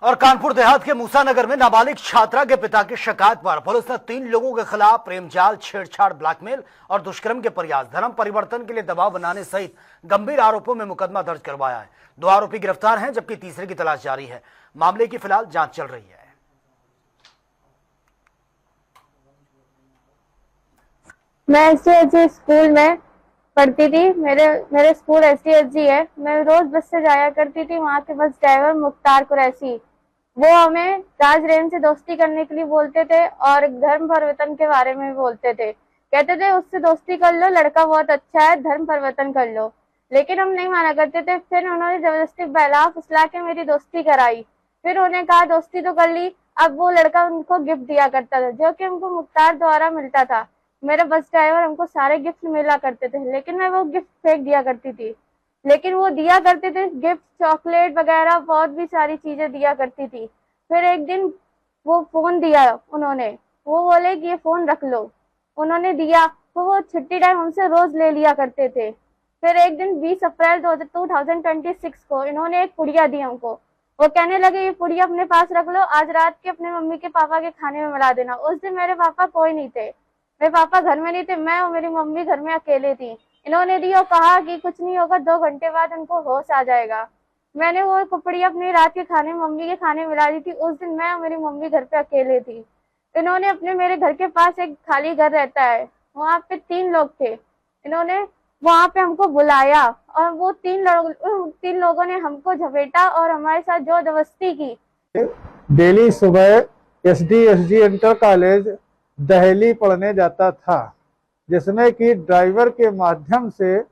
और कानपुर देहात के मूसानगर में नाबालिग छात्रा के पिता की शिकायत पर पुलिस ने 3 लोगों के खिलाफ प्रेमजाल, छेड़छाड़, ब्लैकमेल और दुष्कर्म के प्रयास, धर्म परिवर्तन के लिए दबाव बनाने सहित गंभीर आरोपों में मुकदमा दर्ज करवाया है। 2 आरोपी गिरफ्तार हैं जबकि तीसरे की तलाश जारी है। मामले की फिलहाल जांच चल रही है। मैं एससी स्कूल में पढ़ती थी। मेरे स्कूल एससी है। मैं रोज बस से जाया करती थी। वहाँ के बस ड्राइवर मुख्तार कुरैशी, वो हमें राज रेन से दोस्ती करने के लिए बोलते थे और धर्म परिवर्तन के बारे में भी बोलते थे। कहते थे उससे दोस्ती कर लो, लड़का बहुत अच्छा है, धर्म परिवर्तन कर लो। लेकिन हम नहीं माना करते थे। फिर उन्होंने जबरदस्ती बहला फुसला के मेरी दोस्ती कराई। फिर उन्हें कहा दोस्ती तो कर ली। अब वो लड़का उनको गिफ्ट दिया करता था जो कि उनको मुख्तार द्वारा मिलता था। मेरा बस ड्राइवर हमको सारे गिफ्ट मिला करते थे, लेकिन मैं वो गिफ्ट फेंक दिया करती थी। लेकिन वो दिया करते थे गिफ्ट, चॉकलेट वगैरह बहुत भी सारी चीजें दिया करती थी। फिर एक दिन वो फोन दिया उन्होंने, वो बोले कि ये फोन रख लो। उन्होंने दिया तो वो छुट्टी टाइम हमसे रोज ले लिया करते थे। फिर एक दिन 20 अप्रैल 2026 को इन्होंने एक पुड़िया दी हमको। वो कहने लगे ये पुड़िया अपने पास रख लो, आज रात के अपने मम्मी के पापा के खाने में मिला देना। उस दिन मेरे पापा कोई नहीं थे, मेरे पापा घर में नहीं थे, मैं और मेरी मम्मी घर में अकेले थी। इन्होंने दी और कहा कि कुछ नहीं होगा, 2 घंटे बाद उनको होश आ जाएगा। मैंने वो कपड़ी अपनी रात के खाने मम्मी के खाने मिला दी थी। उस दिन मैं और मेरी मम्मी घर पे अकेले थी। इन्होंने मेरे घर के पास एक खाली घर रहता है, वहाँ पे 3 लोग थे। इन्होंने वहाँ पे हमको बुलाया और वो 3 लोगों ने हमको झपेटा और हमारे साथ जो जबरदस्ती की। डेली सुबह एसडी इंटर कॉलेज दहली पढ़ने जाता था, जिसमें कि ड्राइवर के माध्यम से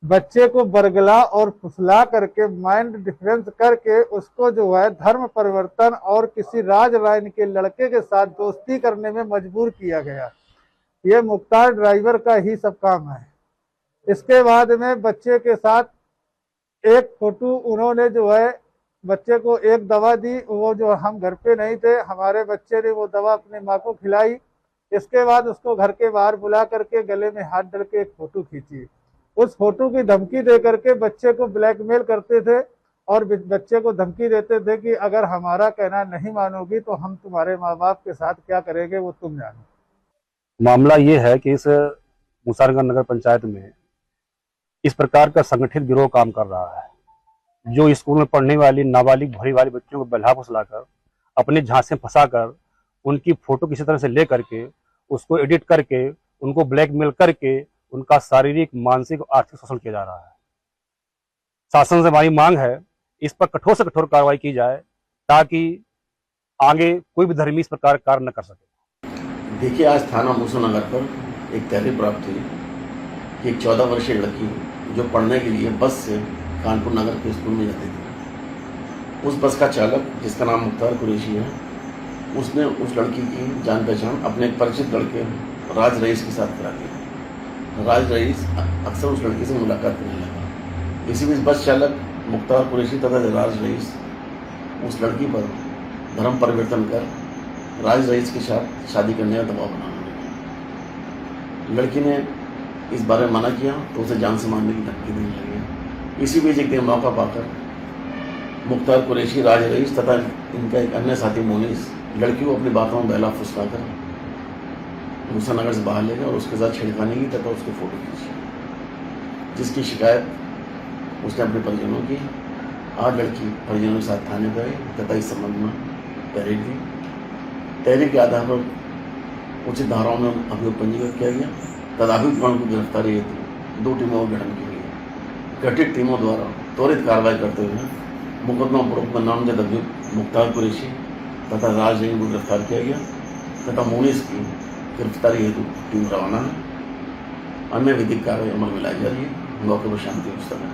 बच्चे को बरगला और फुसला करके माइंड डिफरेंस करके उसको जो है धर्म परिवर्तन और किसी राज राइन के लड़के के साथ दोस्ती करने में मजबूर किया गया। ये मुख्तार ड्राइवर का ही सब काम है। इसके बाद में बच्चे के साथ एक फोटो उन्होंने जो है बच्चे को एक दवा दी, वो जो हम घर पे नहीं थे, हमारे बच्चे ने वो दवा अपनी माँ को खिलाई। इसके बाद उसको घर के बाहर बुला करके गले में हाथ डाल के एक फोटो खींची। उस फोटो की धमकी दे करके बच्चे को ब्लैकमेल करते थे और बच्चे को धमकी देते थे कि अगर हमारा कहना नहीं मानोगी तो हम तुम्हारे माँ बाप के साथ क्या करेंगे वो तुम जानो। मामला ये है कि इस मूसानगर नगर पंचायत में इस प्रकार का संगठित गिरोह काम कर रहा है, जो स्कूल में पढ़ने वाली नाबालिग भरी वाली बच्चों को बहला फुसलाकर अपने झांसे में फंसाकर उनकी फोटो किसी तरह से ले करके उसको एडिट करके उनको ब्लैकमेल करके उनका शारीरिक, मानसिक और आर्थिक शोषण किया जा रहा है। शासन से हमारी मांग है इस पर कठोर से कठोर कार्रवाई की जाए ताकि आगे कोई भी धर्मी इस प्रकार कार्य न कर सके। देखिए, आज थाना मूसानगर पर एक तहरीर प्राप्त हुई कि एक 14 वर्षीय लड़की जो पढ़ने के लिए बस से कानपुर नगर के स्कूल में जाती थी, उस बस का चालक जिसका नाम मुख्तार कुरैशी है, उसने उस लड़की की जान पहचान अपने एक परिचित लड़के राज रईस के साथ करा दी। राज रईस अक्सर उस लड़की से मुलाकात करने लगा। इसी बीच बस चालक मुख्तार कुरैशी तथा राज रईस उस लड़की पर धर्म परिवर्तन कर राज रईस के साथ शादी करने का दबाव बनाने लगे। लड़की ने इस बारे में मना किया तो उसे जान से मारने की धमकी देने लगी। इसी बीच एक दिन मौका पाकर मुख्तार कुरैशी, राज रईस तथा इनका एक अन्य साथी मोनिस लड़की को अपनी बातों में बहला फुसला कर मूसानगर से बाहर ले गए और उसके साथ छेड़खानी की तथा उसके फोटो खींची, जिसकी शिकायत उसने अपने परिजनों की। आज लड़की परिजनों के साथ थाने पर आई तथा इस संबंध में तहरीर दी। तहरीर के आधार पर उचित धाराओं में अभियोग पंजीकृत किया गया तथा अभियुक्त को गिरफ्तारी हेतु 2 टीमों का गठन किया गया। गठित टीमों द्वारा त्वरित कार्रवाई करते हुए मुकदमा पूर्वक में नामजद अभियुक्त मुख्तार कुरैशी तथा राज रईस को गिरफ्तार किया गया तथा मोनिस की गिरफ्तारी हेतु टीम रवाना है। अन्य विधिक कार्रवाई अमल में लाई जा रही है। मौके पर शांति व्यवस्था है।